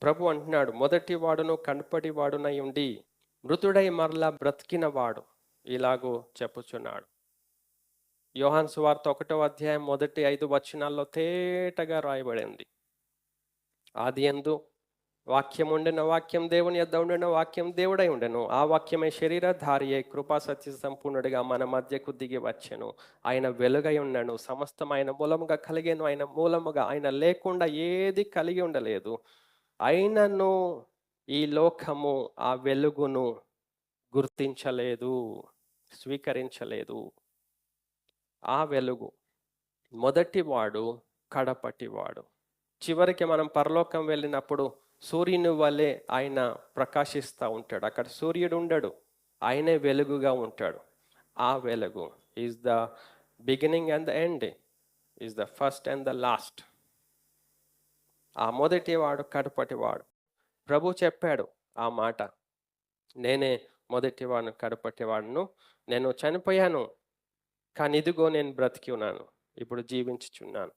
ప్రభు అంటున్నాడు, మొదటి వాడును కనపడి వాడునై ఉండి మృతుడై మరలా బ్రతికిన వాడు ఇలాగూ చెప్పుచున్నాడు. యోహాను సువార్త 1వ అధ్యాయం మొదటి 5 వచనాల్లో తేటగా రాయబడింది. ఆదియందు వాక్యం ఉండెను, వాక్యం దేవుని యొద్ద ఉండెను, వాక్యం దేవుడై ఉండెను. ఆ వాక్యమే శరీరధారి అయి కృపా సత్య సంపూర్ణుడిగా మన మధ్యకు దిగి వచ్చెను. ఆయన వెలుగై ఉన్నాడు, సమస్తం ఆయన మూలముగా కలిగెను, ఆయన మూలముగా ఆయన లేకుండా ఏది కలిగి ఉండలేదు. అయినను ఈ లోకము ఆ వెలుగును గుర్తించలేదు, స్వీకరించలేదు. ఆ వెలుగు మొదటివాడు, కడపటివాడు. చివరికి మనం పరలోకం వెళ్ళినప్పుడు సూర్యుని వలె ఆయన ప్రకాశిస్తూ ఉంటాడు. అక్కడ సూర్యుడు ఉండడు, ఆయనే వెలుగుగా ఉంటాడు. ఆ వెలుగు is the beginning and the end, is the first and the last. ఆ మొదటివాడు, కడపటివాడు. ప్రభు చెప్పాడు ఆ మాట, నేనే మొదటివాడు, కడపటివాడును. నేను చనిపోయాను, కానీ ఇదిగో నేను బ్రతికి ఉన్నాను, ఇప్పుడు జీవించుచున్నాను.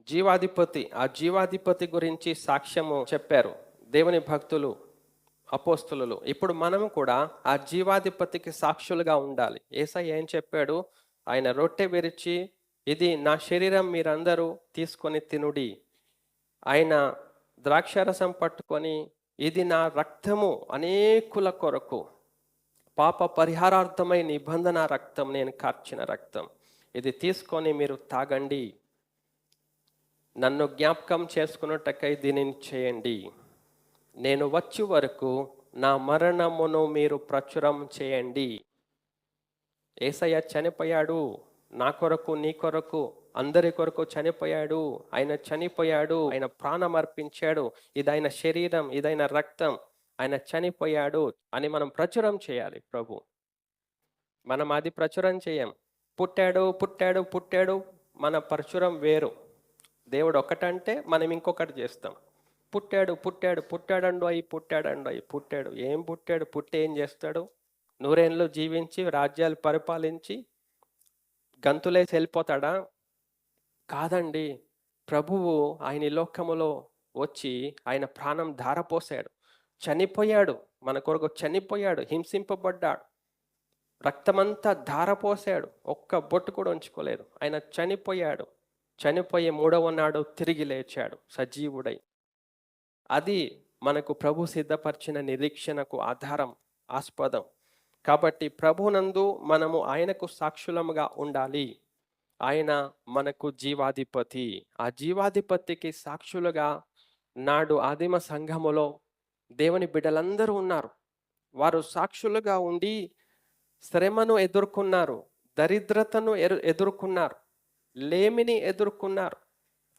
జీవాధిపతి, ఆ జీవాధిపతి గురించి సాక్ష్యము చెప్పారు దేవుని భక్తులు, అపోస్తులు. ఇప్పుడు మనము కూడా ఆ జీవాధిపతికి సాక్షులుగా ఉండాలి. యేసయ్య ఏం చెప్పాడు? ఆయన రొట్టె విరిచి, ఇది నా శరీరం, మీరందరూ తీసుకొని తినుడి. ఆయన ద్రాక్షారసం పట్టుకొని, ఇది నా రక్తము, అనేకుల కొరకు పాప పరిహారార్థమై నిబంధన రక్తం, నేను కార్చిన రక్తం, ఇది తీసుకొని మీరు తాగండి, నన్ను జ్ఞాపకం చేసుకున్నట్టకై దీనిని చేయండి. నేను వచ్చే వరకు నా మరణమును మీరు ప్రచురం చేయండి. యేసయ్య చనిపోయాడు, నా కొరకు, నీ కొరకు, అందరి కొరకు చనిపోయాడు. ఆయన చనిపోయాడు, ఆయన ప్రాణం అర్పించాడు, ఇది ఆయన శరీరం, ఇదైన రక్తం, ఆయన చనిపోయాడు అని మనం ప్రచురం చేయాలి. ప్రభు, మనం అది ప్రచురం చేయం. పుట్టాడు పుట్టాడు పుట్టాడు, మన ప్రచురం వేరు. దేవుడు ఒకటంటే మనం ఇంకొకటి చేస్తాం. పుట్టాడు పుట్టాడు పుట్టాడండు అయి పుట్టాడండు అయి పుట్టాడు. ఏం పుట్టాడు? పుట్టి ఏం చేస్తాడు? నూరేళ్ళు జీవించి రాజ్యాలు పరిపాలించి గంతులేసి వెళ్ళిపోతాడా? కాదండి. ప్రభువు ఆయన ఈ లోకములో వచ్చి ఆయన ప్రాణం ధారపోసాడు, చనిపోయాడు, మన కొరకు చనిపోయాడు, హింసింపబడ్డాడు, రక్తమంతా ధారపోసాడు, ఒక్క బొట్టు కూడా ఉంచుకోలేదు. ఆయన చనిపోయాడు, చనిపోయి 3వ నాడు తిరిగి లేచాడు సజీవుడై. అది మనకు ప్రభు సిద్ధపరిచిన నిరీక్షణకు ఆధారం, ఆస్పదం. కాబట్టి ప్రభునందు మనము ఆయనకు సాక్షులముగా ఉండాలి. ఆయన మనకు జీవాధిపతి. ఆ జీవాధిపతికి సాక్షులుగా నాడు ఆదిమ సంఘములో దేవుని బిడ్డలందరూ ఉన్నారు. వారు సాక్షులుగా ఉండి శ్రమను ఎదుర్కొన్నారు, దరిద్రతను ఎదుర్కొన్నారు, లేమిని ఎదుర్కొన్నారు,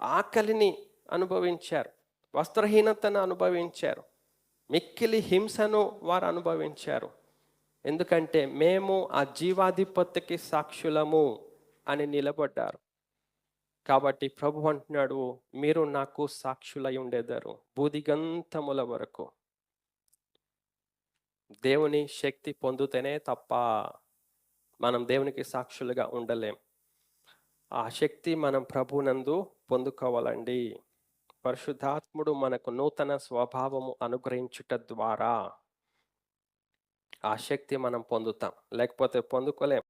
ఆకలిని అనుభవించారు, వస్త్రహీనతను అనుభవించారు, మిక్కిలి హింసను వారు అనుభవించారు. ఎందుకంటే మేము ఆ జీవాధిపతికి సాక్షులము అని నిలబడ్డారు. కాబట్టి ప్రభు అంటున్నాడు, మీరు నాకు సాక్షులై ఉండేదారు బూదిగంతముల వరకు. దేవుని శక్తి పొందుతేనే తప్ప మనం దేవునికి సాక్షులుగా ఉండలేం. ఆ శక్తి మనం ప్రభునందు పొందుకోవాలండి. పరిశుద్ధాత్ముడు మనకు నూతన స్వభావము అనుగ్రహించుట ద్వారా ఆ శక్తి మనం పొందుతాం, లేకపోతే పొందుకోలేం.